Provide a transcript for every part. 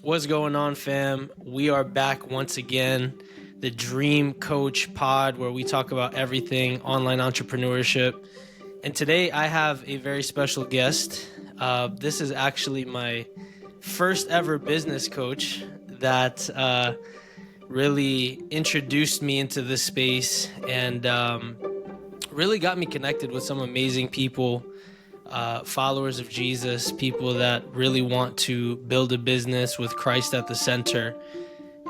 What's going on, fam? We are back once again, the Dream Coach Pod, where we talk about everything online entrepreneurship. And today I have a very special guest. This is actually my first ever business coach that really introduced me into this space and really got me connected with some amazing people, followers of Jesus, people that really want to build a business with Christ at the center,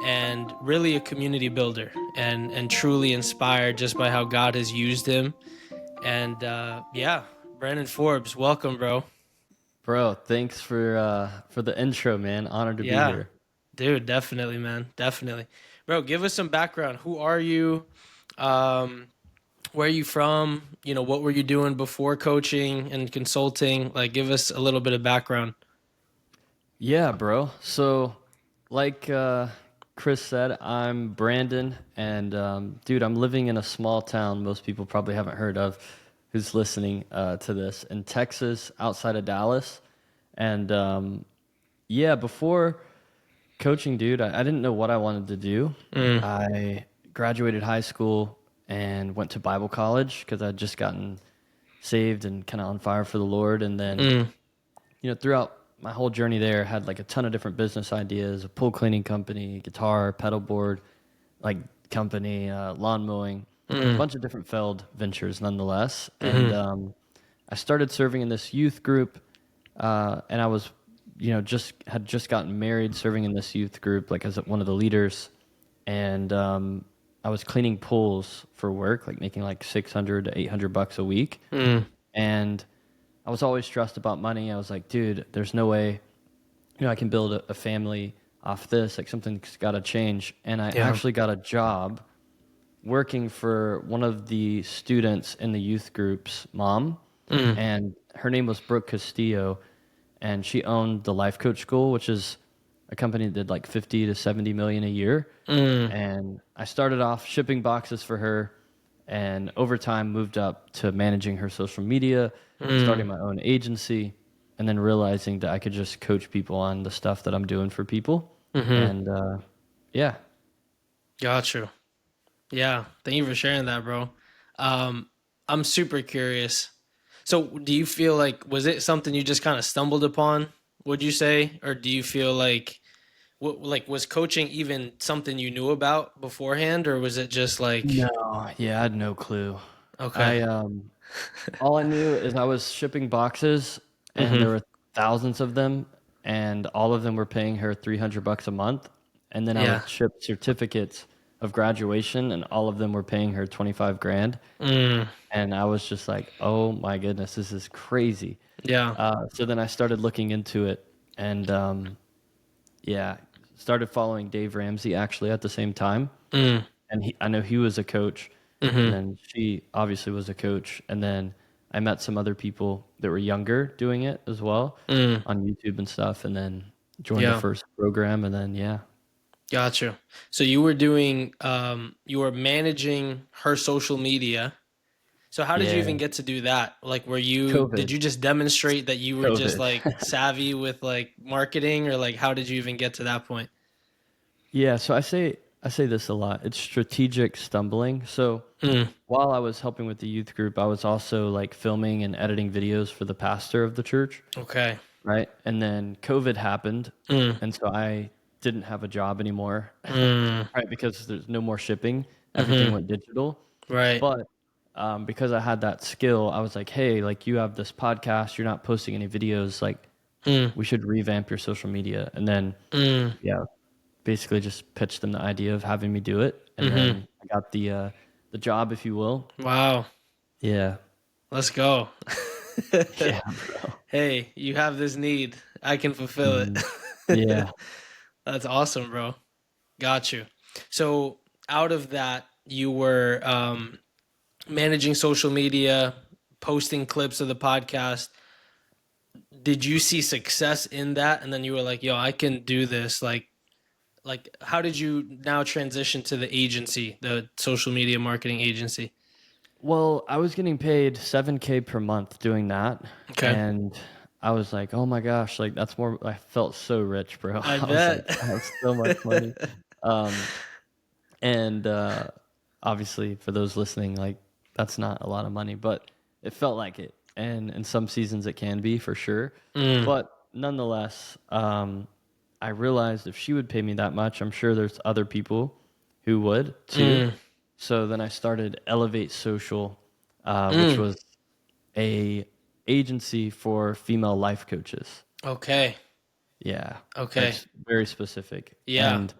and really a community builder, and truly inspired just by how God has used him. And yeah, Brandon Forbes, welcome, bro. Bro, thanks for the intro, man. Honored to be Yeah, here. dude, definitely, man, definitely, bro. Give us some background. Who are you? Um, where are you from? What were you doing before coaching and consulting? Like, give us a little bit of background. Yeah, bro. So, like Chris said, I'm Brandon, and dude, I'm living in a small town most people probably haven't heard of, who's listening to this in Texas, outside of Dallas. And yeah, before coaching, dude, I didn't know what I wanted to do. Mm, I graduated high school and went to Bible college because I'd just gotten saved and kind of on fire for the Lord. And then, mm, throughout my whole journey there, I had like a ton of different business ideas: a pool cleaning company, guitar, pedal board, like company, lawn mowing, a mm, bunch of different failed ventures nonetheless. And mm, I started serving in this youth group, and I was, just gotten married, serving in this youth group, like as one of the leaders. And I was cleaning pools for work, like making like 600 to 800 bucks a week. mm. And I was always stressed about money. I was like, dude, there's no way, I can build a family off this. Like something's got to change. And I Yeah. actually got a job working for one of the students in the youth group's mom. Mm, And her name was Brooke Castillo. And she owned the Life Coach School, which is a company that did like 50 to 70 million a year. mm, And I started off shipping boxes for her, and over time moved up to managing her social media, mm, starting my own agency, and then realizing that I could just coach people on the stuff that I'm doing for people. mm-hmm. And yeah. Got you. Yeah. Thank you for sharing that, bro. Um, I'm super curious. So, do you feel like was it something you just kind of stumbled upon? Would you say, or do you feel like like was coaching even something you knew about beforehand, or was it just like No, yeah, I had no clue. okay, I All I knew is I was shipping boxes, and there mm-hmm. were thousands of them, and all of them were paying her 300 bucks a month. And then I Yeah, would ship certificates of graduation, and all of them were paying her 25 grand. mm, And I was just like, oh my goodness, this is crazy. yeah, So then I started looking into it, and yeah, started following Dave Ramsey actually at the same time. mm, And I know he was a coach, and mm-hmm. then she obviously was a coach. And then I met some other people that were younger doing it as well Mm, on YouTube and stuff, and then joined the yeah. first program. And then, yeah, Gotcha. So you were managing her social media. So how did you yeah, even get to do that? Like, did COVID, you just demonstrate that you were just COVID. like savvy with like marketing, or like how did you even get to that point? Yeah, so I say this a lot. It's strategic stumbling. So Mm, while I was helping with the youth group, I was also like filming and editing videos for the pastor of the church, okay. right? And then COVID happened, Mm, and so I didn't have a job anymore, mm, right? Because there's no more shipping. Everything mm-hmm. went digital. Right. But because I had that skill, I was like, hey, like you have this podcast, you're not posting any videos, like Mm, we should revamp your social media. And then, mm, yeah, basically just pitched them the idea of having me do it. And mm-hmm. then I got the job, if you will. Wow. Yeah. Let's go. Yeah, bro. Hey, you have this need. I can fulfill Mhm. it. Yeah. That's awesome, bro. Got you. So out of that, you were managing social media, posting clips of the podcast. Did you see success in that? And then you were like, yo, I can do this. Like how did you now transition to the agency, the social media marketing agency? Well, I was getting paid 7K per month doing that. Okay. And I was like, oh my gosh, like that's more. I felt so rich, bro. I I was like, bet. I have so much money. Um, and obviously, for those listening, like that's not a lot of money, but it felt like it. And in some seasons, it can be for sure. Mm, But nonetheless, I realized if she would pay me that much, I'm sure there's other people who would too. mm, So then I started Elevate Social, which mm. was a agency for female life coaches. Okay. Yeah, Okay. that's very specific. Yeah. And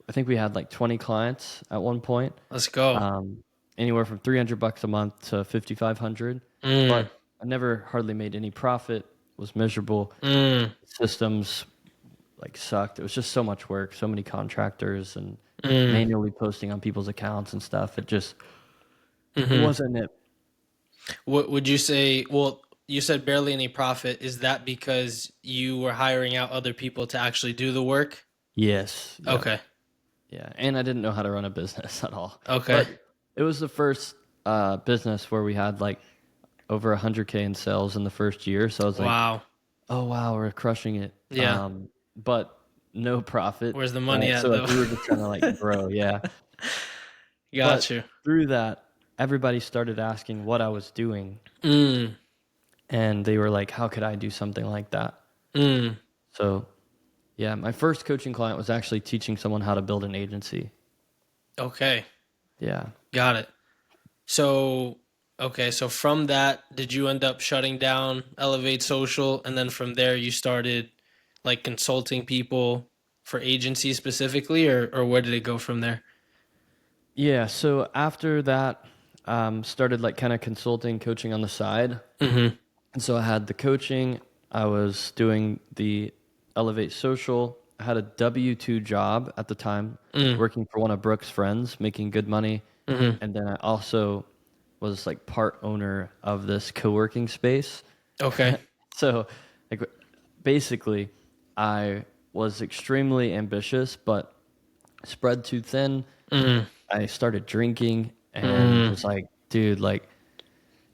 I think we had like 20 clients at one point, Let's go. um, anywhere from $300 a month to 5,500. Mm, But I never hardly made any profit. Was miserable. mm, Systems like sucked. It was just so much work, so many contractors, and mm. manually posting on people's accounts and stuff. It just Hmm. wasn't it. What would you say? Well, you said barely any profit. Is that because you were hiring out other people to actually do the work? Yes. Yep. Okay. Yeah. And I didn't know how to run a business at all. Okay. But it was the first business where we had like over 100K in sales in the first year. So I was like, Wow. oh wow, we're crushing it. Yeah. But no profit, Where's the money right? at So like though? we were just trying to like grow, yeah. Got But you. through that, everybody started asking what I was doing, Mm, and they were like, how could I do something like that? mm. So yeah, my first coaching client was actually teaching someone how to build an agency. Okay. Yeah. Got it. So, okay. So from that, did you end up shutting down Elevate Social, and then from there you started like consulting people for agencies specifically, or where did it go from there? Yeah, so after that, started like kind of consulting, coaching on the side. Mm-hmm. And so I had the coaching, I was doing the Elevate Social. I had a W-2 job at the time, Mm, working for one of Brooke's friends, making good money. mm-hmm. And then I also was like part owner of this co-working space. Okay. So like basically I was extremely ambitious, but spread too thin. Mm, I started drinking and mm, was like, dude, like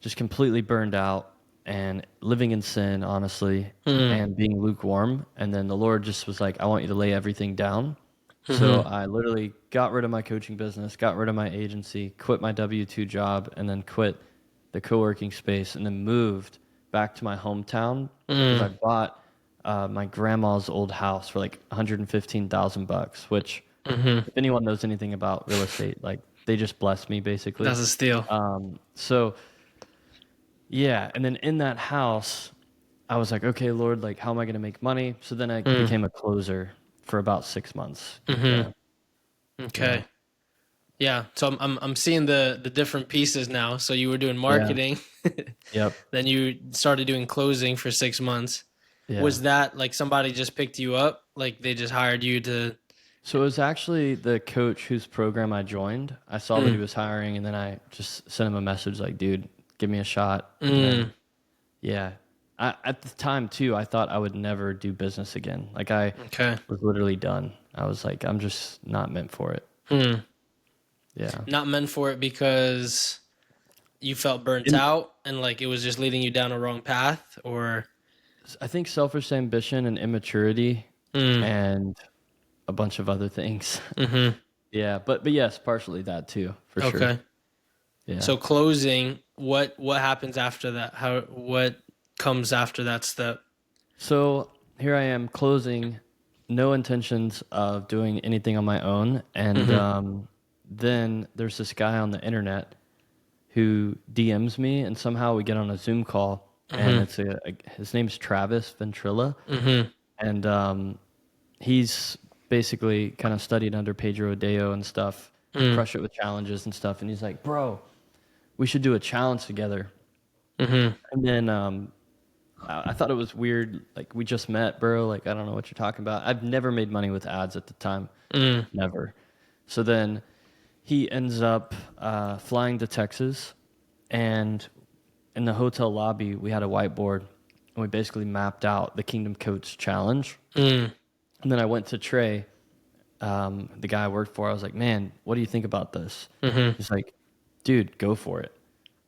just completely burned out and living in sin, honestly, mm, and being lukewarm. And then the Lord just was like, I want you to lay everything down. So mm-hmm. I literally got rid of my coaching business, got rid of my agency, quit my W-2 job, and then quit the co-working space, and then moved back to my hometown because I Mm, bought my grandma's old house for like 115,000 bucks, which mm-hmm. if anyone knows anything about real estate, like they just blessed me basically. That's a steal. So yeah, and then in that house, I was like, okay, Lord, like how am I going to make money? So then I Mm, became a closer for about 6 months. Yeah, mm-hmm. yeah, Okay. Yeah. So I'm seeing the different pieces now. So you were doing yeah, marketing, yep, then you started doing closing for 6 months. yeah. Was that like somebody just picked you up? Like they just hired you to? So it was actually the coach whose program I joined. I saw that he Mm, was hiring, and then I just sent him a message like, dude, give me a shot. And then, mm, yeah. At the time, too, I thought I would never do business again. Like, I okay. was literally done. I was like, I'm just not meant for it. Hmm. Yeah. Not meant for it because you felt burnt In, out and like it was just leading you down a wrong path, or? I think selfish ambition and immaturity Mm, and a bunch of other things. mm-hmm. Yeah. But yes, partially that, too, for sure. Okay. Yeah. So closing, what happens after that? What comes after that step? So here I am closing, no intentions of doing anything on my own. And Mm-hmm. then there's this guy on the internet who DMs me, and somehow we get on a Zoom call, and Mm-hmm. it's his name's Travis Ventrilla, Mm-hmm. and he's basically kind of studied under Pedro Adeo and stuff, Mm, crush it with challenges and stuff. And he's like, bro, we should do a challenge together. mm-hmm. And then I thought it was weird. Like, we just met, bro. Like, I don't know what you're talking about. I've never made money with ads at the time. Mm, Never. So then he ends up flying to Texas. And in the hotel lobby, we had a whiteboard. And we basically mapped out the Kingdom Coach Challenge. mm, And then I went to Trey, the guy I worked for. I was like, man, what do you think about this? mm-hmm. He's like, dude, go for it.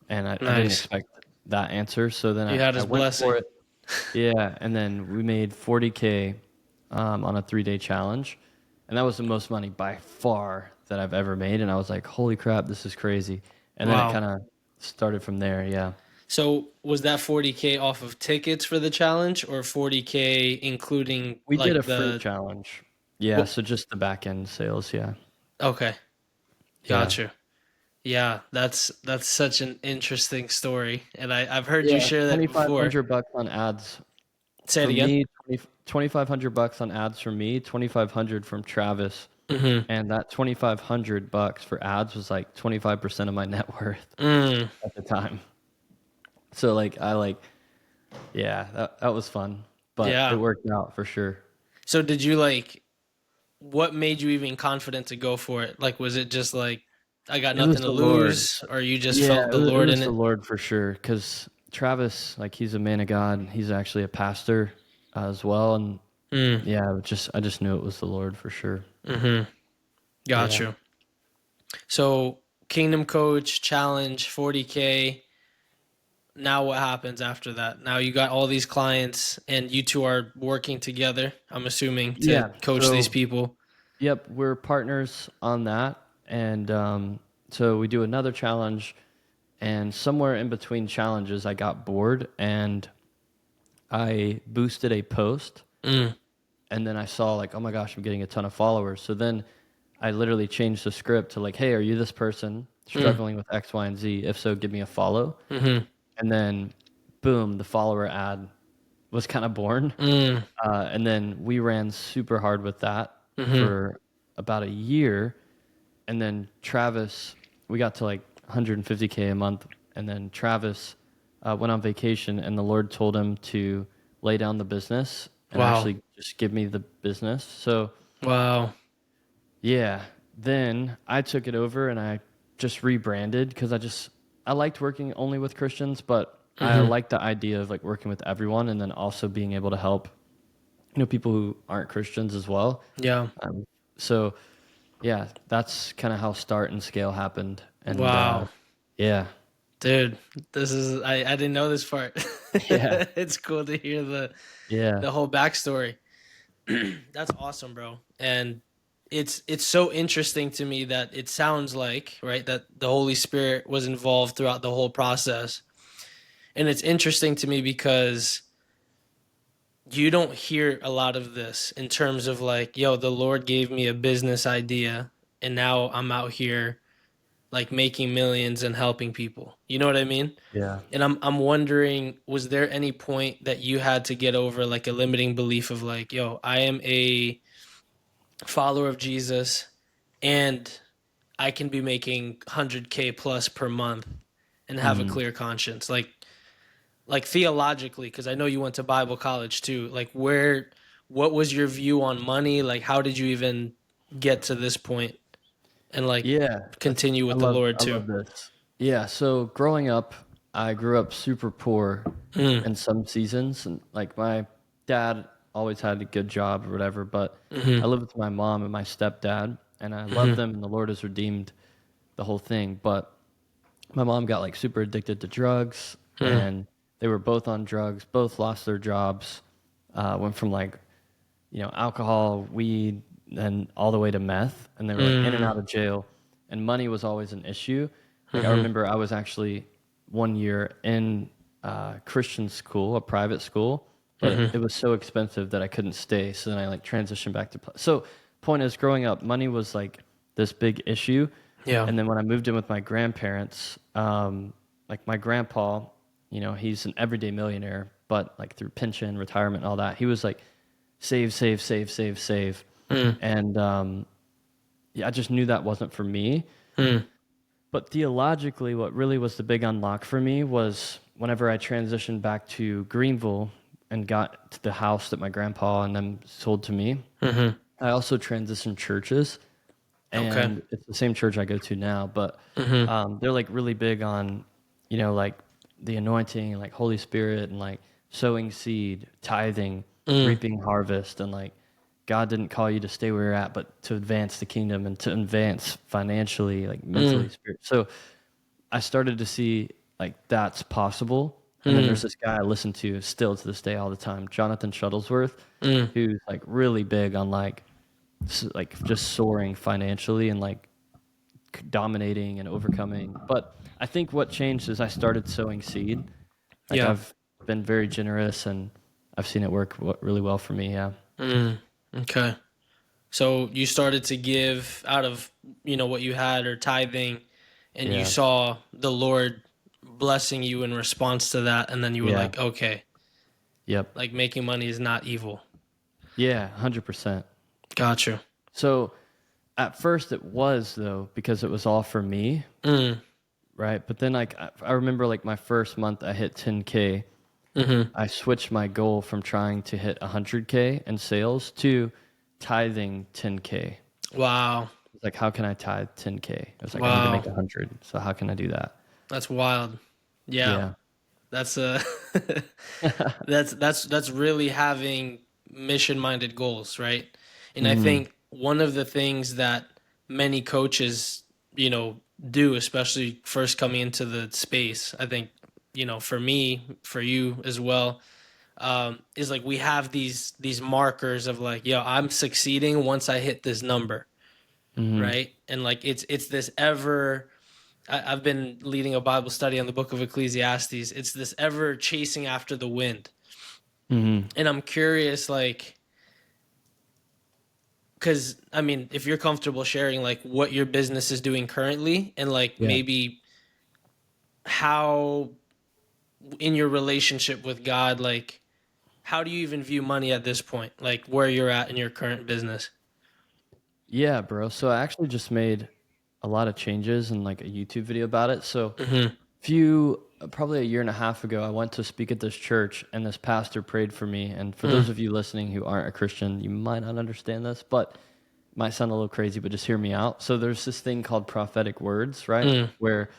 And I didn't Nice. expect that answer. So then You had I his went for blessing. it. Yeah, and then we made 40K on a 3-day challenge, and that was the most money by far that I've ever made. And I was like, "Holy crap, this is crazy!" And then it Wow. kind of started from there. Yeah, So was that 40K off of tickets for the challenge or 40K including we did a like free the challenge. Yeah, what? so just the back end sales. Yeah, Okay, yeah, gotcha. Yeah, that's such an interesting story, and I've heard you yeah. share that Twenty five before. hundred bucks on ads Say it from again. me. 2,500 bucks on ads from me. 2,500 from Travis. Mm-hmm. And that 2,500 bucks for ads was like 25% of my net worth Mm, at the time. So like yeah, that was fun, but it yeah. worked out for sure. So did you like? What made you even confident to go for it? Like, was it just like I got It was nothing to the Lord. lose, or you just Yeah, felt the it Lord was in the it? Lord for sure. Because Travis, like, he's a man of God. He's actually a pastor as well, and Mm, yeah, I just knew it was the Lord for sure. mm-hmm. Got Yeah. you. So Kingdom Coach Challenge 40K. Now what happens after that? Now you got all these clients and you two are working together, I'm assuming, to Yeah. coach these So, people. yep, we're partners on that, and so we do another challenge, and somewhere in between challenges, I got bored and I boosted a post, Mm, and then I saw like, oh my gosh, I'm getting a ton of followers. So then I literally changed the script to like, hey, are you this person mm, struggling with X, Y, and Z? If so, give me a follow. mm-hmm, And then boom, the follower ad was kind of born. mm, And then we ran super hard with that mm-hmm. for about a year. And then Travis, we got to like 150K a month. And then Travis went on vacation, and the Lord told him to lay down the business and Wow. actually just give me the business. So Wow. yeah, then I took it over and I just rebranded because I liked working only with Christians, but I Mm-hmm. like the idea of like working with everyone and then also being able to help people who aren't Christians as well. Yeah. So yeah, that's kind of how Start and Scale happened, and Wow. yeah, Dude, this is I didn't know this part. yeah, It's cool to hear yeah, the whole backstory. That's awesome, bro. And it's so interesting to me that it sounds like, right, that the Holy Spirit was involved throughout the whole process. And it's interesting to me because you don't hear a lot of this in terms of like, yo, the Lord gave me a business idea and now I'm out here like making millions and helping people. You know what I mean? yeah, And I'm wondering, was there any point that you had to get over like a limiting belief of like, yo, I am a follower of Jesus and I can be making 100K plus per month and have a hmm clear conscience. Like theologically, because I know you went to Bible college too. Like what was your view on money? Like how did you even get to this point and like yeah. That's continue with the Lord I too? love this. Yeah, so growing up, I grew up super poor Mm, in some seasons, and like my dad always had a good job or whatever, but I mm-hmm, lived with my mom and my stepdad, and I love mm-hmm, them, and the Lord has redeemed the whole thing. But my mom got like super addicted to drugs, mm, and they were both on drugs, both lost their jobs, went from like alcohol, weed, and all the way to meth. And they were like in and mm, out of jail. And money was always an issue. Like I mm-hmm, remember I was actually one year in Christian school, a private school, but mm-hmm. it was so expensive that I couldn't stay. So then I like transitioned back to. So point is, growing up, money was like this big issue. Yeah. And then when I moved in with my grandparents, like my grandpa, he's an everyday millionaire, but like through pension, retirement, and all that, he was like save, save, save, save, save. Mm, And yeah, I just knew that wasn't for me. mm, But theologically, what really was the big unlock for me was whenever I transitioned back to Greenville and got to the house that my grandpa and them sold to me. mm-hmm. I also transitioned churches, Okay. and it's the same church I go to now, but Mm-hmm. they're like really big on, like the anointing, like Holy Spirit, and like sowing seed, tithing, Mm, reaping harvest, and like God didn't call you to stay where you're at, but to advance the kingdom and to advance financially, like mentally, mm, spirit. So I started to see like that's possible. And then there's this guy I listen to still to this day all the time, Jonathan Shuttlesworth, who's like really big on like just soaring financially and like dominating and overcoming. But I think what changed is I started sowing seed. Like Yeah. I've been very generous and I've seen it work really well for me. Yeah. Okay. So you started to give out of, what you had or tithing, and you Yeah. saw the Lord blessing you in response to that, and then you were Yeah. like, okay, Yep. like making money is not evil. Yeah. 100%. Gotcha. So at first it was though, because it was all for me. Right. But then like, I remember like my first month I hit 10K. I switched my goal from trying to hit 100K in sales to tithing 10K. Wow. It's like, how can I tithe 10K? I was like, I need to make Wow. 100. So how can I do that? That's wild. Yeah. Yeah. That's that's really having mission-minded goals, right? And I Hmm. think one of the things that many coaches, do, especially first coming into the space, I think, for me, for you as well, is like we have these markers of like, yo, I'm succeeding once I hit this number, Hmm. right? And like it's this ever I've been leading a Bible study on the book of Ecclesiastes. It's this ever chasing after the wind. Hmm. And I'm curious, like, because I mean, if you're comfortable sharing, like, what your business is doing currently, and like Yeah. maybe how in your relationship with God, like, how do you even view money at this point? Like, where you're at in your current business? Yeah, bro. So I actually just made a lot of changes and like a YouTube video about it. So probably a year and a half ago, I went to speak at this church and this pastor prayed for me. And for those of you listening who aren't a Christian, you might not understand this, but might sound a little crazy, but just hear me out. So there's this thing called prophetic words, right? Where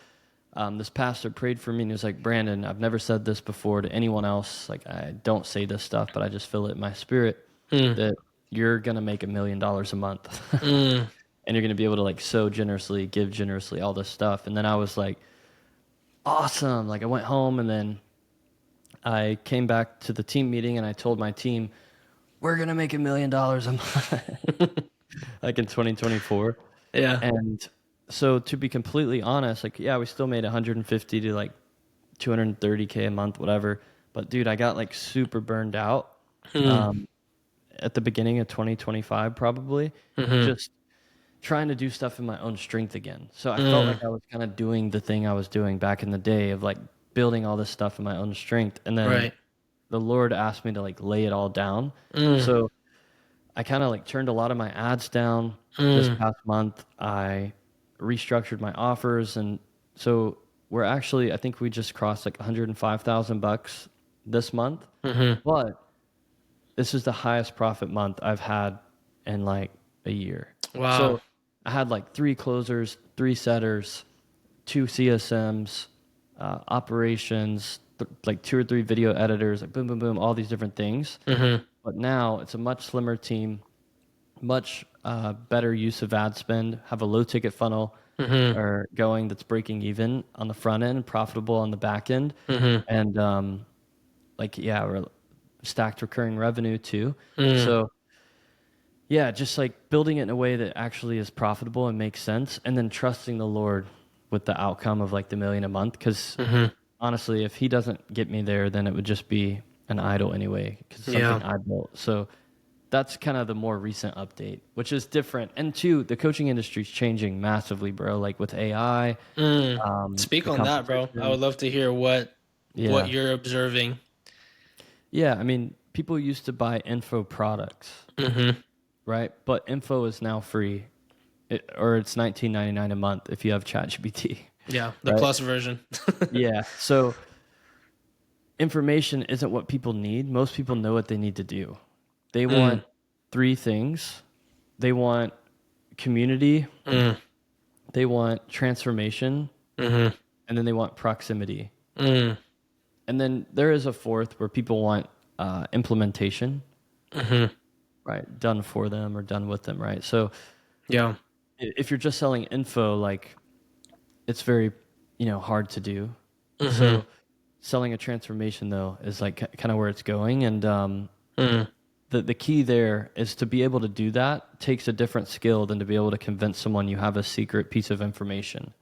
this pastor prayed for me and he was like, Brandon, I've never said this before to anyone else. Like, I don't say this stuff, but I just feel it in my spirit that you're going to make $1 million a month and you're going to be able to like sow generously, give generously, all this stuff. And then I was like, awesome. Like, I went home and then I came back to the team meeting and I told my team, we're going to make $1 million a month, like in 2024. Yeah. And so to be completely honest, like, yeah, we still made 150 to like 230K a month, whatever. But dude, I got like super burned out at the beginning of 2025, probably just trying to do stuff in my own strength again. So I felt like I was kind of doing the thing I was doing back in the day of like building all this stuff in my own strength. And then Right. the Lord asked me to like lay it all down. So I kind of like turned a lot of my ads down this past month. I restructured my offers, and so we're actually, I think we just crossed like 105,000 bucks this month. But this is the highest profit month I've had in like a year. Wow. So I had like 3 closers, 3 setters, 2 CSMs, operations, like 2 or 3 video editors, like boom, boom, boom, all these different things. But now it's a much slimmer team, much better use of ad spend, have a low ticket funnel or going that's breaking even on the front end, profitable on the back end. And like, yeah, we're stacked recurring revenue too. So yeah, just like building it in a way that actually is profitable and makes sense, and then trusting the Lord with the outcome of like the million a month. Because honestly, if He doesn't get me there, then it would just be an idol anyway, because it's Yeah. something I built. So that's kind of the more recent update, which is different. And two, the coaching industry is changing massively, bro. Like with AI, Speak the on that, bro. I would competition. love to hear what Yeah, you're observing. yeah. I mean, people used to buy info products, right? But info is now free, or it's 19.99 a month if you have ChatGPT, Yeah, the right? plus version. Yeah. So information isn't what people need. Most people know what they need to do. They want 3 things. They want community, they want transformation, and then they want proximity. And then there is a fourth where people want implementation, right? Done for them or done with them, right? So Yeah. if you're just selling info, like it's very, hard to do. So selling a transformation though is like kind of where it's going, and Mm, the key there is to be able to do that takes a different skill than to be able to convince someone you have a secret piece of information.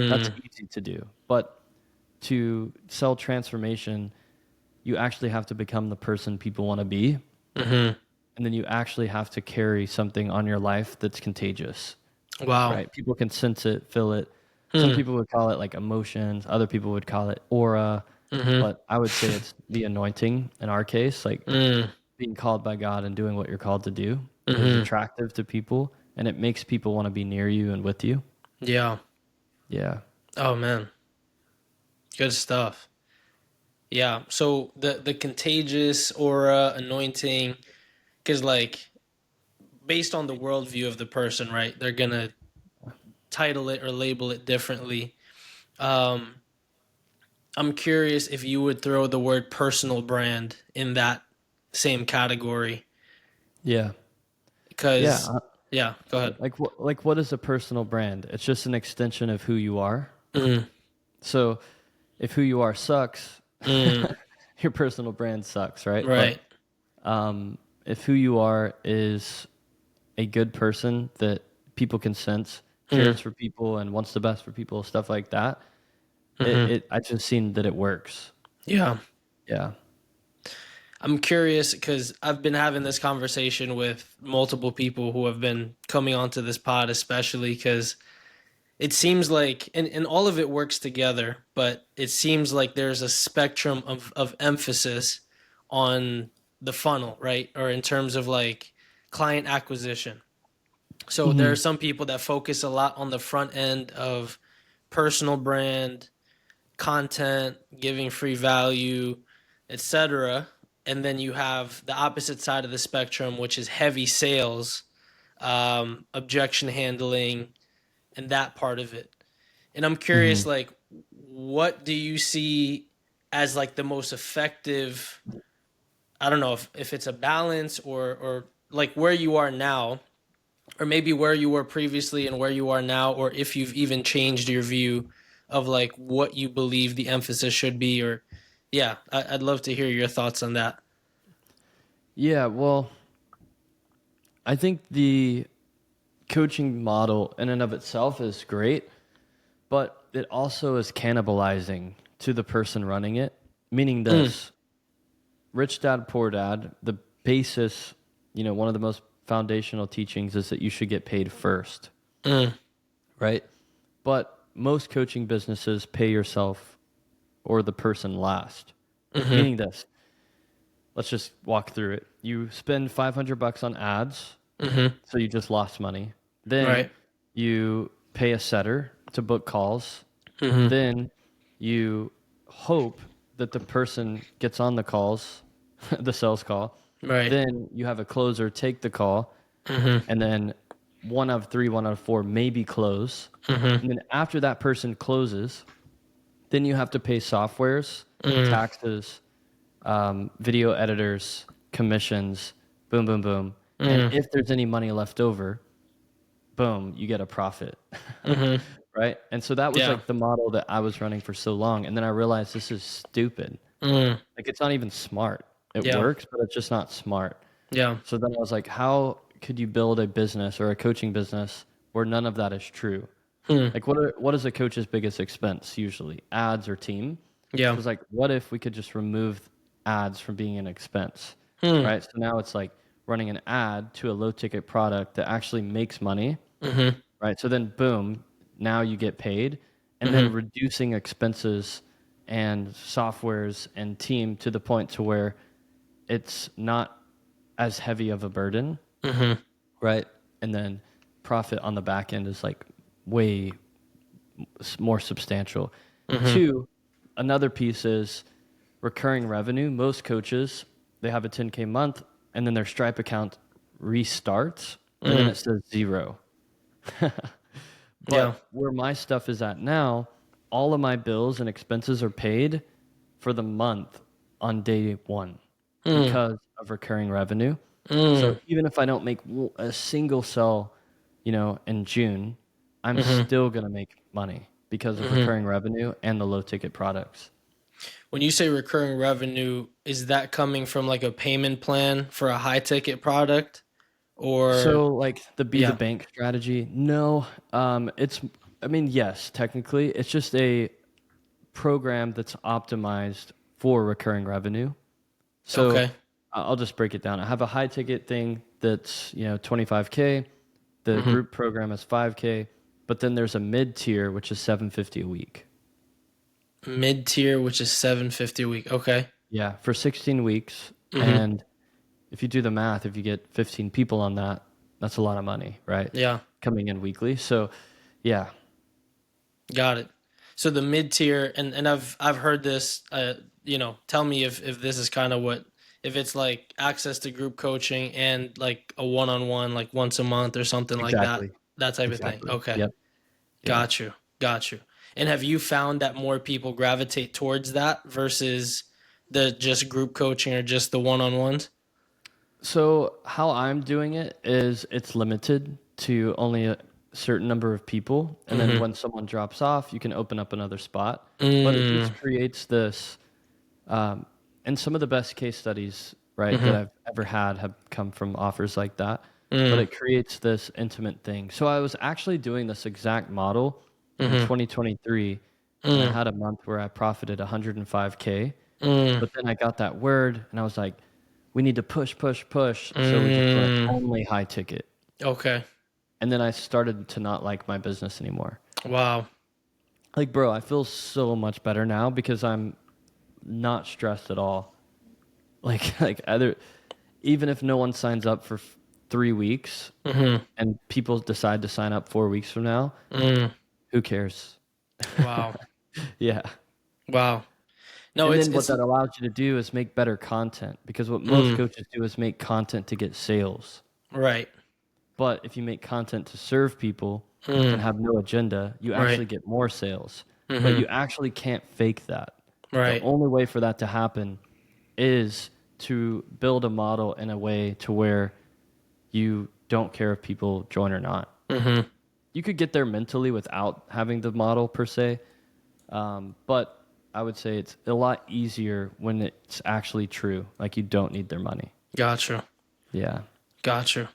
That's mm, easy to do, but to sell transformation, you actually have to become the person people want to be, mm-hmm. and then you actually have to carry something on your life that's contagious, Wow. right? People can sense it, feel it. Some Mm, people would call it like emotions, other people would call it aura, mm-hmm. but I would say it's the anointing in our case, like Mm, being called by God and doing what you're called to do is mm-hmm. attractive to people, and it makes people want to be near you and with you. Yeah. Yeah. Oh man, good stuff. Yeah. So the contagious aura, anointing, because like based on the worldview of the person, right? They're gonna title it or label it differently. Um, I'm curious if you would throw the word personal brand in that same category. Yeah. Yeah. Because, yeah, go ahead. Like what is a personal brand? It's just an extension of who you are. Mm, So if who you are sucks, mm, your personal brand sucks, right? right. But if who you are is a good person that people can sense, Mm, cares for people and wants the best for people, stuff like that, hmm. I just seen that it works. Yeah. Yeah. I'm curious because I've been having this conversation with multiple people who have been coming onto this pod, especially because it seems like, and all of it works together, but it seems like there's a spectrum of emphasis on the funnel, right? Or in terms of like client acquisition. So there are Hmm. some people that focus a lot on the front end of personal brand, content, giving free value, etc. And then you have the opposite side of the spectrum, which is heavy sales, objection handling, and that part of it. And I'm curious, Hmm. like, what do you see as like the most effective? I don't know if it's a balance or like where you are now, or maybe where you were previously and where you are now, or if you've even changed your view of like what you believe the emphasis should be, or yeah, I'd love to hear your thoughts on that. Yeah. Well, I think the coaching model in and of itself is great, but it also is cannibalizing to the person running it. Meaning Mm, this, rich dad, poor dad, the basis, one of the most foundational teachings is that you should get paid first, mm, right? But most coaching businesses pay yourself or the person last. mm-hmm, Meaning this, let's just walk through it. You spend $500 on ads, mm-hmm, so you just lost money. Then right, you pay a setter to book calls. mm-hmm, Then you hope that the person gets on the calls, the sales call. right, Then you have a closer take the call, mm-hmm, and then one out of three, one out of four maybe close. mm-hmm, And then after that person closes, then you have to pay softwares, mm, taxes, video editors, commissions, boom, boom, boom. And mm, if there's any money left over, boom, you get a profit. mm-hmm, Right? And so that was yeah, like the model that I was running for so long. And then I realized this is stupid. mm, Like it's not even smart. It yeah, works, but it's just not smart. yeah, So then I was like, how could you build a business or a coaching business where none of that is true? mm, Like what is a coach's biggest expense usually? Ads or team? So yeah, it's like, what if we could just remove ads from being an expense? mm, Right? So now it's like running an ad to a low ticket product that actually makes money, mm-hmm, right? So then, boom, now you get paid, and then mm-hmm, reducing expenses and softwares and team to the point to where it's not as heavy of a burden, mm-hmm, right? And then profit on the back end is like way more substantial. mm-hmm, Two, another piece is recurring revenue. Most coaches, they have a 10K month, and then their Stripe account restarts, and then mm, it says zero. yeah, But where my stuff is at now, all of my bills and expenses are paid for the month on day one mm, because of recurring revenue. So mm, even if I don't make a single sell, in June, I'm mm-hmm, still going to make money because of mm-hmm, recurring revenue and the low ticket products. When you say recurring revenue, is that coming from like a payment plan for a high ticket product or So like the be the yeah. bank strategy, no. It's I mean, yes, technically, it's just a program that's optimized for recurring revenue. So Okay. I'll just break it down. I have a high ticket thing that's, 25K. The Hmm. group program is 5K, but then there's a mid tier which is 750 a week. Mid tier, which is 750 a week. Okay. Yeah, for 16 weeks. Hmm. And if you do the math, if you get 15 people on that, that's a lot of money, right? Yeah. Coming in weekly. So, yeah. Got it. So the mid tier, and I've heard this. Tell me if this is kind of what if it's like access to group coaching and like a one on one, like once a month or something like that. Exactly. That type of thing. Exactly. Okay, Yep. Yeah. got you, got you. And have you found that more people gravitate towards that versus the just group coaching or just the one on ones? So how I'm doing it is it's limited to only a certain number of people, and then Mm-hmm. when someone drops off, you can open up another spot. But it Mm, just creates this, and some of the best case studies, right, that mm-hmm. I've ever had have come from offers like that. But Mm, it creates this intimate thing. So I was actually doing this exact model in mm-hmm. 2023, and I Mm, had a month where I profited 105K. mm, But then I got that word and I was like, we need to push, push, push. So we just went mm. only high ticket. Okay. And then I started to not like my business anymore. Wow. Like, bro, I feel so much better now because I'm not stressed at all. Like, like either, even if no one signs up for 3 weeks Mm-hmm. and people decide to sign up 4 weeks from now, Mm. who cares? Wow. Yeah. Wow. No, And it's then what it's that allows you to do is make better content because what most mm, coaches do is make content to get sales. right. But if you make content to serve people and Mm, have no agenda, you right. actually get more sales. But Mm-hmm. you actually can't fake that. The Right. only way for that to happen is to build a model in a way to where you don't care if people join or not. Mm-hmm. You could get there mentally without having the model per se, but I would say it's a lot easier when it's actually true. Like you don't need their money. Gotcha. Yeah. Gotcha.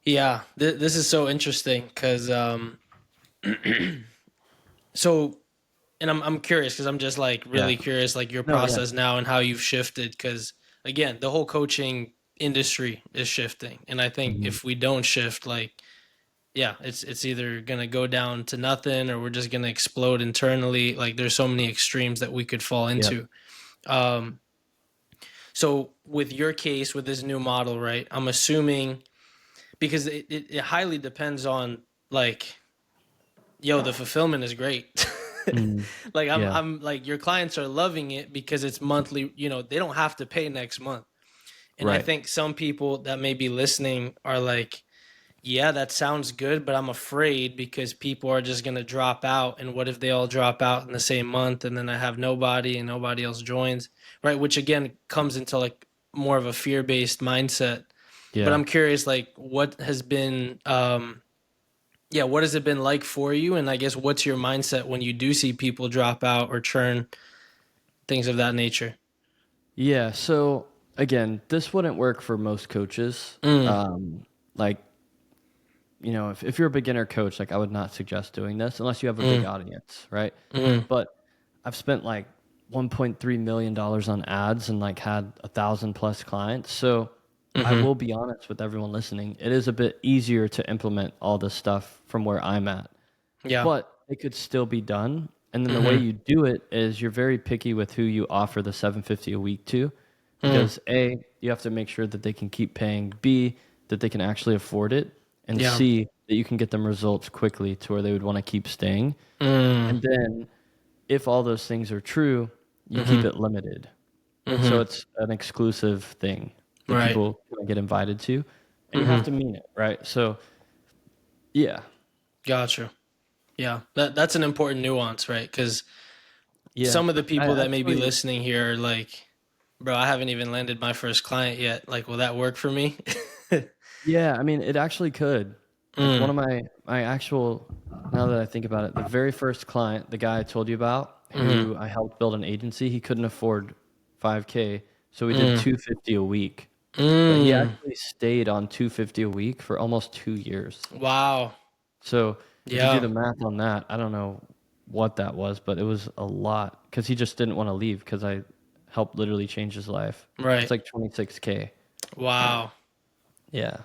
Yeah. This is so interesting because so and I'm curious because I'm just like Yeah. really curious like your No, yeah. process now and how you've shifted because again the whole coaching industry is shifting and I think Mhm. if we don't shift like yeah, it's either gonna go down to nothing or we're just gonna explode internally. Like there's so many extremes that we could fall Yep. into. Um, so with your case with this new model, right? I'm assuming because it highly depends on like, yo, the fulfillment is great. Mhm. Like Yeah. I'm like your clients are loving it because it's monthly, they don't have to pay next month. And I Right. think some people that may be listening are like, yeah, that sounds good, but I'm afraid because people are just going to drop out. And what if they all drop out in the same month and then I have nobody and nobody else joins, right? Which again comes into like more of a fear based mindset. But Yeah. I'm curious, like, what has been, yeah, what has it been like for you? And I guess what's your mindset when you do see people drop out or churn, things of that nature? Yeah. So again, this wouldn't work for most coaches. Mm, Like, if you're a beginner coach, like I would not suggest doing this unless you have a big mm, audience, right? mm, But I've spent like $1.3 million on ads and like had 1,000 plus clients. So I mm-hmm. will be honest with everyone listening. It is a bit easier to implement all this stuff from where I'm at, Yeah. but it could still be done. And then the way Mm-hmm. you do it is you're very picky with who you offer the 750 a week to, Mm, because A, you have to make sure that they can keep paying, B, that they can actually afford it, and yeah. C, that you can get them results quickly to where they would want to keep staying. Mm, And then if all those things are true, you keep mm-hmm. it limited. So Mm-hmm. it's an exclusive thing that Right. people can get invited to, and you have Mm-hmm. to mean it, right? So yeah, Gotcha. Yeah, that's an important nuance, right? Because yeah. some of the I people that may be actually, listening here are like, "Bro, I haven't even landed my first client yet. Like, will that work for me?" yeah. I mean, it actually could. Like one Mm, of my actual, now that I think about it, the very first client, the guy I told you about, Mm-hmm. who I helped build an agency. He couldn't afford 5K, so we did 250 a week. But he Mm. actually stayed on 250 a week for almost 2 years. Wow. So if you do Yeah. the math on that, I don't know what that was, but it was a lot because he just didn't want to leave because I helped literally change his life. It's Right. like 26K. Wow. Yeah.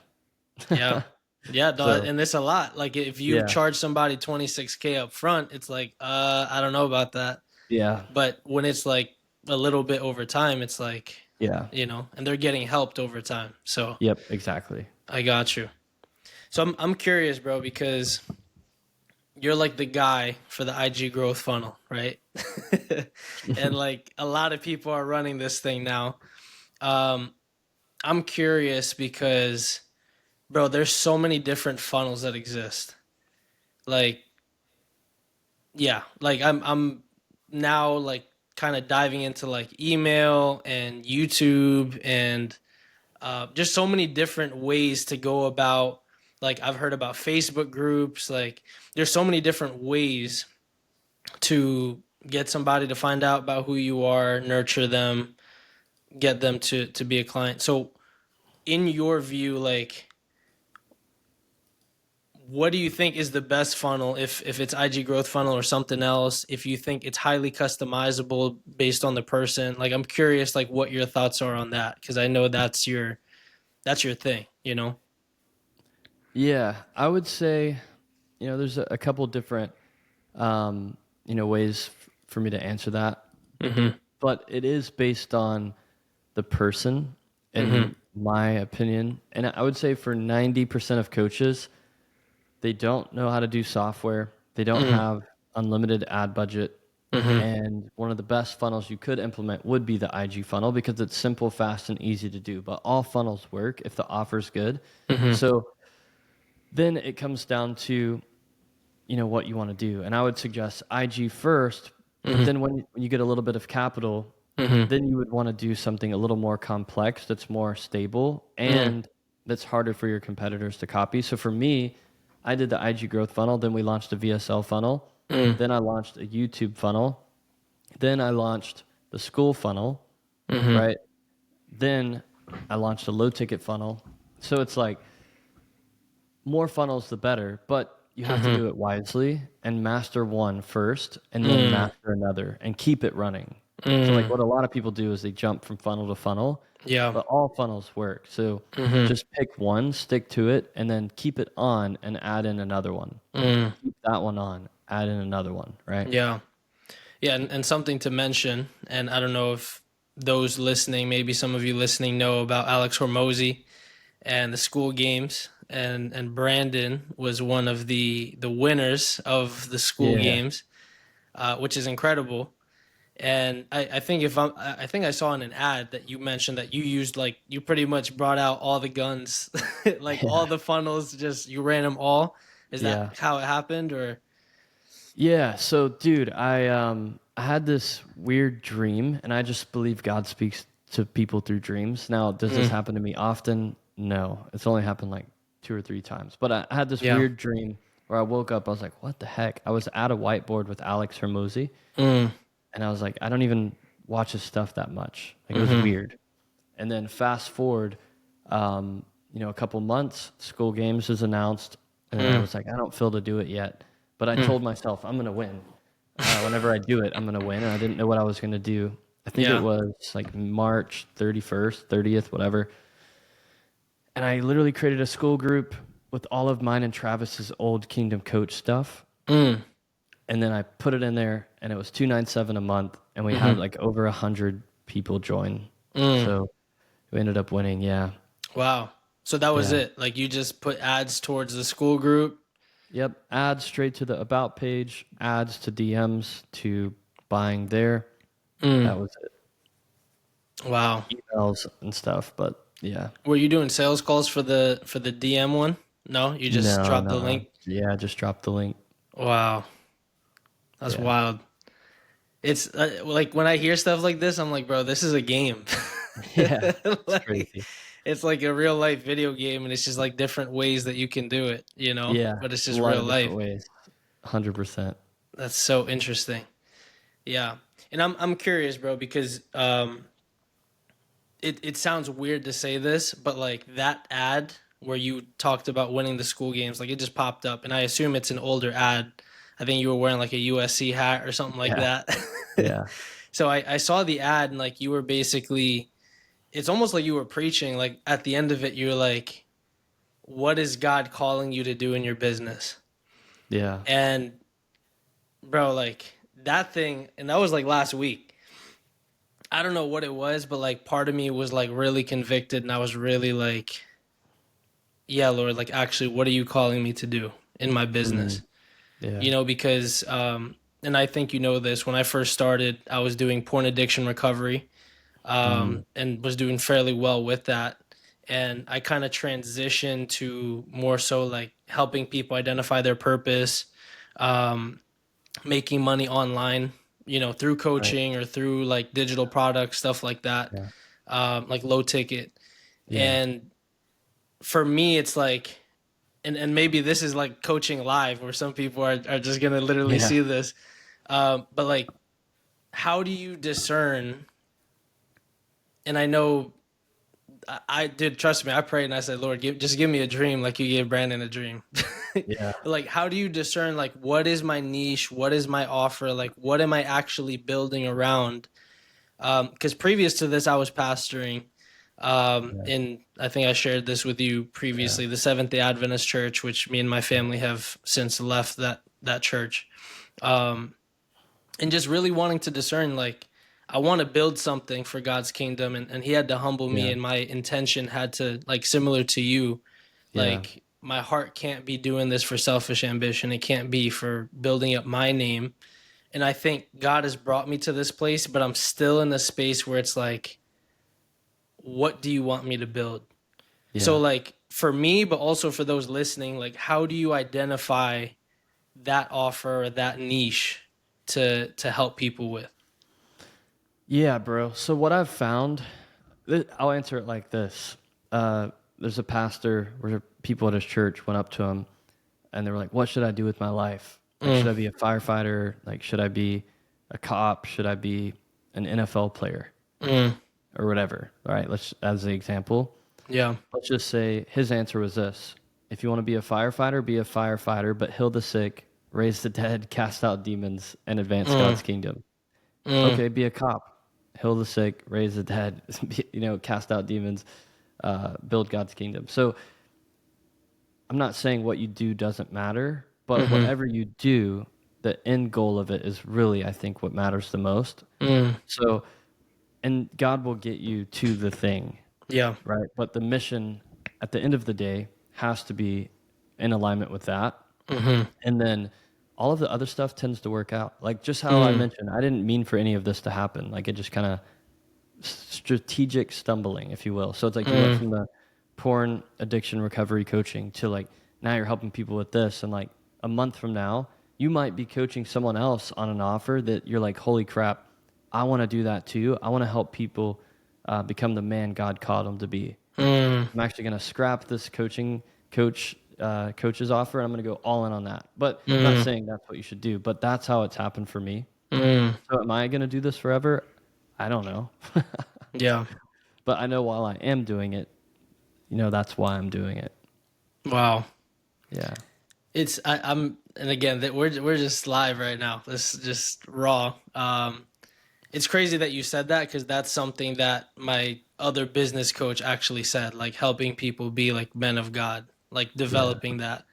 Yeah. Yeah, no, So and it's a lot. Like if you yeah, charge somebody 26K up front, it's like, I don't know about that. yeah, But when it's like a little bit over time, it's like, yeah. and they're getting helped over time. So Yep, exactly. I got you. So I'm curious, bro, because you're like the guy for the IG growth funnel, right? And like a lot of people are running this thing now. Um, I'm curious because, bro, there's so many different funnels that exist. Like, yeah, like I'm now like kind of diving into like email and YouTube and just so many different ways to go about. Like I've heard about Facebook groups. Like there's so many different ways to get somebody to find out about who you are, nurture them, get them to be a client. So in your view, like what do you think is the best funnel if it's IG growth funnel or something else? If you think it's highly customizable based on the person, like I'm curious like what your thoughts are on that because I know that's your thing, you know? Yeah, I would say, there's a couple different, ways for me to answer that, Mhm. but it is based on the person, Mhm. in my opinion. And I would say for 90% of coaches, they don't know how to do software. They don't Mhm. have unlimited ad budget. Mhm. And one of the best funnels you could implement would be the IG funnel because it's simple, fast, and easy to do. But all funnels work if the offer's good. Mhm. So then it comes down to, what you want to do. And I would suggest IG first, but Mhm. then when you get a little bit of capital, Mhm. then you would want to do something a little more complex that's more stable Mhm. and that's harder for your competitors to copy. So for me, I did the IG growth funnel, then we launched a VSL funnel, Mhm. then I launched a YouTube funnel, then I launched the school funnel, Mhm. right? Then I launched a low ticket funnel. So it's like more funnels the better, but you have to Mhm. do it wisely and master one first and then Mhm. master another and keep it running. So like Mhm. what a lot of people do is they jump from funnel to funnel, Yeah. but all funnels work. So Mhm. just pick one, stick to it, and then keep it on and add in another one. Mhm. Keep that one on, add in another one, right? Yeah. Yeah, and something to mention, and I don't know if those listening, maybe some of you listening know about Alex Hormozy and the school games, and Brandon was one of the winners of the school Yeah. games, which is incredible. And I think I think I saw in an ad that you mentioned that you used like you pretty much brought out all the guns, like all Yeah. the funnels, just you ran them all. Is that Yeah. how it happened, or? Yeah, so dude, I had this weird dream and I just believe God speaks to people through dreams. Now, does this Mm, happen to me often? No. It's only happened like 2 or 3 times. But I had this yeah. weird dream where I woke up, I was like, what the heck? I was at a whiteboard with Alex Hermosi Mm, and I was like, I don't even watch his stuff that much. Like it was mm-hmm, weird. And then fast forward, a couple months, school games is announced, and I mm, was like, I don't feel to do it yet, but I mm. told myself I'm gonna win. Whenever I do it, I'm gonna win, and I didn't know what I was gonna do. I think it Yeah. was like March 31st, 30th, whatever. And I literally created a school group with all of mine and Travis's old Kingdom Coach stuff. Mm, And then I put it in there, and it was 297 a month, and we had mm-hmm, like over 100 people join. mm. So we ended up winning. Yeah, Wow. So that was yeah. it. Like you just put ads towards the school group. Yep. Ads straight to the about page, ads to DMs to buying there. Mm. That was it. Wow. Emails and stuff, but yeah. Were you doing sales calls for the DM one? No, you just No, dropped the no. link. Yeah, just drop the link. Wow. That's Yeah. wild. It's like when I hear stuff like this, I'm like, bro, this is a game. Yeah. It's Like crazy. it's like a real life video game, and it's just like different ways that you can do it, you know? Yeah. But it's A just lot real of life. different ways. 100%. That's so interesting. Yeah. And I'm curious, bro, because it sounds weird to say this, but like that ad where you talked about winning the school games, like it just popped up, and I assume it's an older ad. I think you were wearing like a USC hat or something like Yeah. that. Yeah. So I saw the ad, and like you were basically, it's almost like you were preaching. Like at the end of it, you're like, "What is God calling you to do in your business?" Yeah. And bro, like that thing, and that was like last week. I don't know what it was, but like part of me was like really convicted, and I was really like, yeah, Lord, like actually, what are you calling me to do in my business? Mm, yeah. Because, and I think you know this, when I first started, I was doing porn addiction recovery, Mm, and was doing fairly well with that. And I kind of transitioned to more so like helping people identify their purpose, um, making money online, through right. coaching or through like digital products, stuff like that, Yeah. like low ticket. Yeah. And for me, it's like, and maybe this is like coaching live where some people are just gonna literally Yeah. see this. But like, how do you discern? And I know I did, trust me, I prayed and I said, Lord, just give me a dream like you gave Brandon a dream. Yeah. Like, how do you discern like what is my niche? What is my offer? Like, what am I actually building around? Because previous to this, I was pastoring. Yeah. And I think I shared this with you Yeah. previously, the Seventh Day Adventist Church, which me and my family have since left that church. Um, and just really wanting to discern, like, I want to build something for God's kingdom, and He had to humble me, Yeah. and my intention had to, like, similar to you, Yeah. like, my heart can't be doing this for selfish ambition. It can't be for building up my name. And I think God has brought me to this place, but I'm still in the space where it's like, what do you want me to build? So, Yeah. like, for me, but also for those listening, like, how do you identify that offer or that niche to help people with? Yeah, bro. So what I've found, I'll answer it like this. There's a pastor where people at his church went up to him and they were like, "What should I do with my life? Like, should Mm, I be a firefighter? Like, should I be a cop? Should I be an NFL player mm, or whatever?" All right, let's as the example. yeah. Let's just say his answer was this: if you want to be a firefighter, but heal the sick, raise the dead, cast out demons, and advance Mm, God's kingdom. mm, Okay, be a cop, heal the sick, raise the dead, cast out demons, build God's kingdom. So I'm not saying what you do doesn't matter, but mm-hmm, whatever you do, the end goal of it is really, I think, what matters the most. mm, So, and God will get you to the thing, yeah. right? But the mission at the end of the day has to be in alignment with that. Mm-hmm, And then all of the other stuff tends to work out. Like just how I mm, mentioned, I didn't mean for any of this to happen. Like it just kind of strategic stumbling, if you will. So it's like you went mm, from the porn addiction recovery coaching to like now you're helping people with this, and like a month from now you might be coaching someone else on an offer that you're like, holy crap, I want to do that too. I want to help people become the man God called them to be. mm, I'm actually going to scrap this coach's offer, and I'm going to go all in on that. But I'm not mm, saying that's what you should do, but that's how it's happened for me. mm, So am I going to do this forever? I don't know. yeah. But I know while I am doing it, that's why I'm doing it. Wow. Yeah. I'm, and again, that we're just live right now. This is just raw. It's crazy that you said that because that's something that my other business coach actually said, like helping people be like men of God, like Yeah. developing that.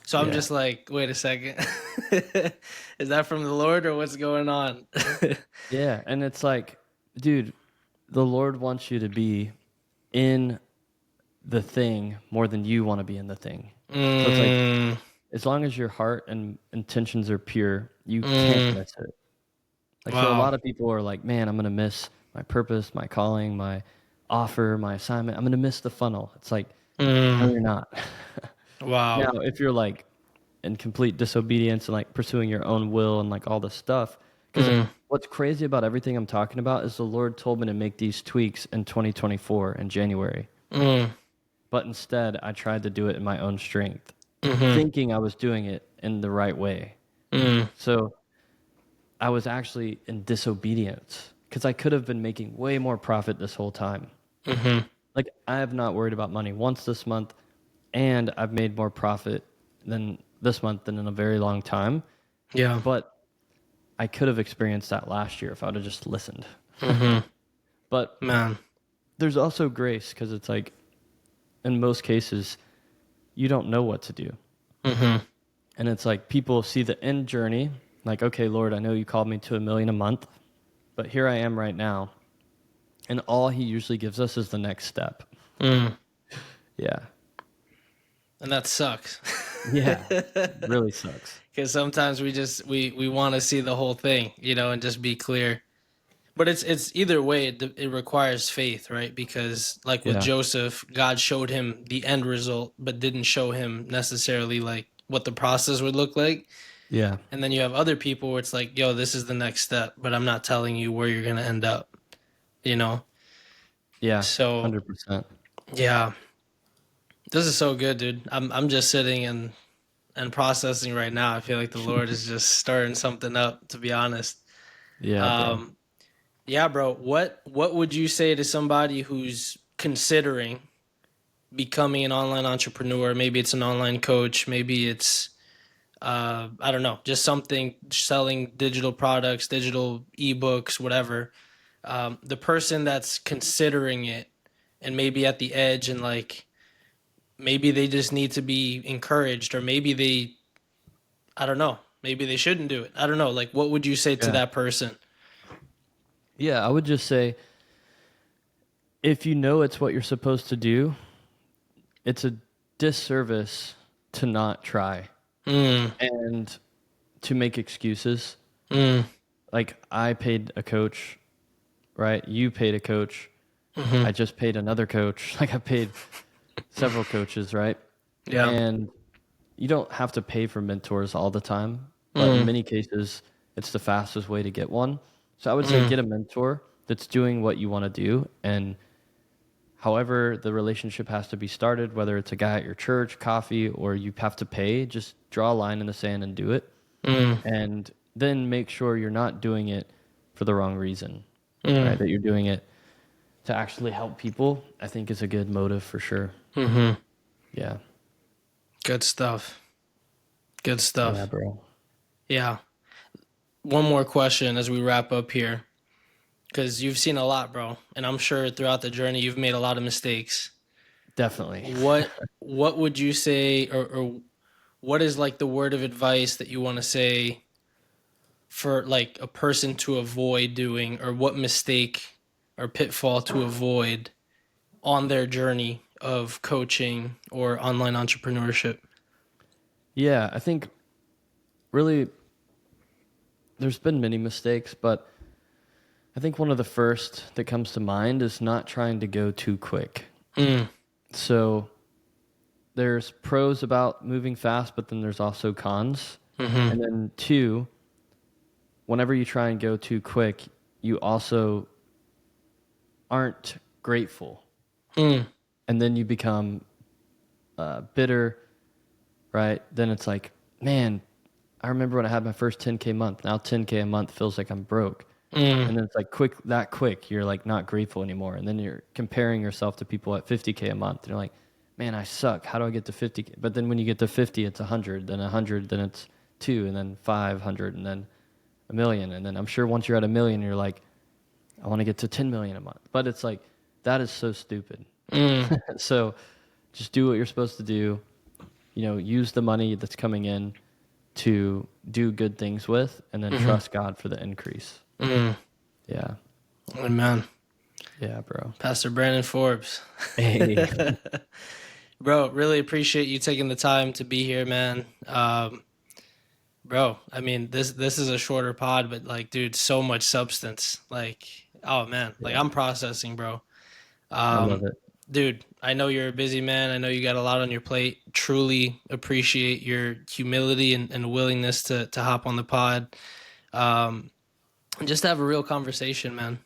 So I'm Yeah. just like, wait a second. Is that from the Lord or what's going on? Yeah. And it's like, dude, the Lord wants you to be in the thing more than you want to be in the thing. So it's like, Mm, as long as your heart and intentions are pure, you can't mm, miss it. Like, so a wow. lot of people are like, man, I'm going to miss my purpose, my calling, my offer, my assignment. I'm going to miss the funnel. It's like, no, Mm, you're not. wow. Now, if you're like in complete disobedience and like pursuing your own will and like all this stuff, because Mm, what's crazy about everything I'm talking about is the Lord told me to make these tweaks in 2024 in January. mm, But instead, I tried to do it in my own strength, mm-hmm, thinking I was doing it in the right way. mm, So I was actually in disobedience because I could have been making way more profit this whole time. Mm-hmm. Like, I have not worried about money once this month, and I've made more profit than this month than in a very long time. Yeah. But I could have experienced that last year if I would have just listened. Mm-hmm. But Man. there's also grace because it's like, in most cases, you don't know what to do. Mm-hmm. And it's like people see the end journey, like, okay, Lord, I know you called me to 1 million a month, but here I am right now. And all he usually gives us is the next step. Mm. Yeah. And that sucks. Yeah. Really sucks. Because sometimes we want to see the whole thing, and just be clear. But it's either way, it requires faith, right? Because like with Yeah. Joseph, God showed him the end result, but didn't show him necessarily like what the process would look like. Yeah. And then you have other people where it's like, yo, this is the next step, but I'm not telling you where you're gonna end up, you know? Yeah. So 100%. yeah, this is so good, dude. I'm just sitting and processing right now. I feel like the Lord is just stirring something up, to be honest. Yeah, bro. Um, yeah, bro. What would you say to somebody who's considering becoming an online entrepreneur? Maybe it's an online coach. Maybe it's I don't know, just something selling digital products, digital ebooks, whatever. The person that's considering it and maybe at the edge and like maybe they just need to be encouraged or maybe I don't know, maybe they shouldn't do it. I don't know. Like, what would you say to Yeah. that person? Yeah. I would just say if you know it's what you're supposed to do, it's a disservice to not try Mm, and to make excuses. mm, Like, I paid a coach, right? You paid a coach. mm-hmm. I just paid another coach. Like, I paid several coaches, right? Yeah. And you don't have to pay for mentors all the time, but in Mm, many cases, it's the fastest way to get one. So I would say mm, get a mentor that's doing what you want to do. And however the relationship has to be started, whether it's a guy at your church, coffee, or you have to pay, just draw a line in the sand and do it. mm, And then make sure you're not doing it for the wrong reason, right? mm, That you're doing it to actually help people, I think is a good motive for sure. mm-hmm. Yeah. Good stuff. Good Yeah, stuff. bro. Yeah. One more question as we wrap up here, because you've seen a lot, bro, and I'm sure throughout the journey you've made a lot of mistakes. Definitely. What would you say, or what is like the word of advice that you want to say for like a person to avoid doing, or what mistake or pitfall to avoid on their journey of coaching or online entrepreneurship? Yeah, I think really there's been many mistakes, but I think one of the first that comes to mind is not trying to go too quick. Mm, So there's pros about moving fast, but then there's also cons. mm-hmm, And then two, whenever you try and go too quick, you also aren't grateful. mm, And then you become bitter, right? Then it's like, man, I remember when I had my first 10K month. Now 10K a month feels like I'm broke. mm, And then it's like quick, you're like not grateful anymore. And then you're comparing yourself to people at 50K a month. And you're like, man, I suck. How do I get to 50K? But then when you get to 50, it's 100, then 100, then it's 2, and then 500, and then a million. And then I'm sure once you're at a million, you're like, I want to get to 10 million a month. But it's like, that is so stupid. mm, So just do what you're supposed to do. Use the money that's coming in to do good things with, and then trust God for the increase. mm. Yeah. Amen. Yeah, bro. Pastor Brandon Forbes. Hey. Bro, really appreciate you taking the time to be here, man. Bro, I mean, this is a shorter pod, but like, dude, so much substance. Like, oh man, like Yeah, I'm processing, bro. I love Um, it. dude, I know you're a busy man. I know you got a lot on your plate. Truly appreciate your humility and willingness to hop on the pod. Um, and just to have a real conversation, man.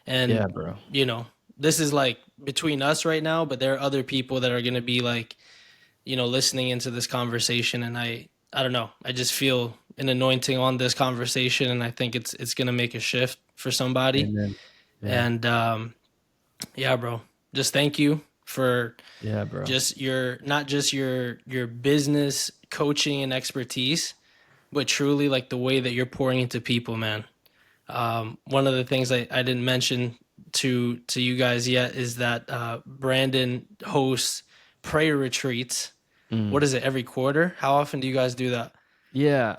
Yeah, And bro. this is like between us right now, but there are other people that are gonna be like, listening into this conversation, and I don't know. I just feel an anointing on this conversation, and I think it's gonna make a shift for somebody. Amen. Yeah. And yeah, bro, just thank you for Yeah, bro. just your not just your business coaching and expertise, but truly like the way that you're pouring into people, man. One of the things I didn't mention to you guys yet is that Brandon hosts prayer retreats. What Mm. is it, every quarter? How often do you guys do that? Yeah,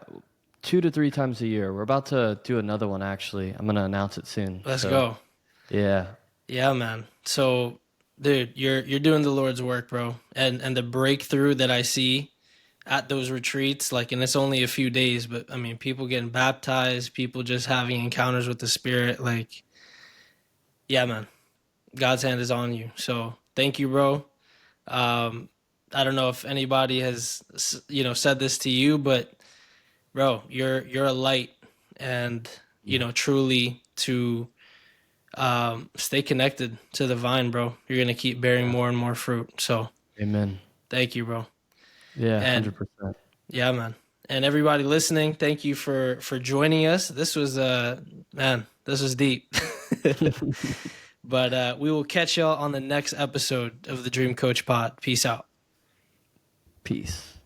2 to 3 times a year. We're about to do another one actually. I'm gonna announce it soon. Let's So go. yeah, Yeah, man. So, dude, you're doing the Lord's work, bro. And the breakthrough that I see at those retreats, like, and it's only a few days, but I mean, people getting baptized, people just having encounters with the Spirit, like, yeah, man, God's hand is on you. So, thank you, bro. Um, I don't know if anybody has, said this to you, but bro, you're a light, and truly to stay connected to the vine, bro. You're gonna keep bearing yeah. more and more fruit. So Amen. thank you, bro. Yeah, And 100%. yeah, man. And everybody listening, thank you for joining us. This was man, this was deep. But we will catch y'all on the next episode of the Dream Coach Pod. Peace out. Peace.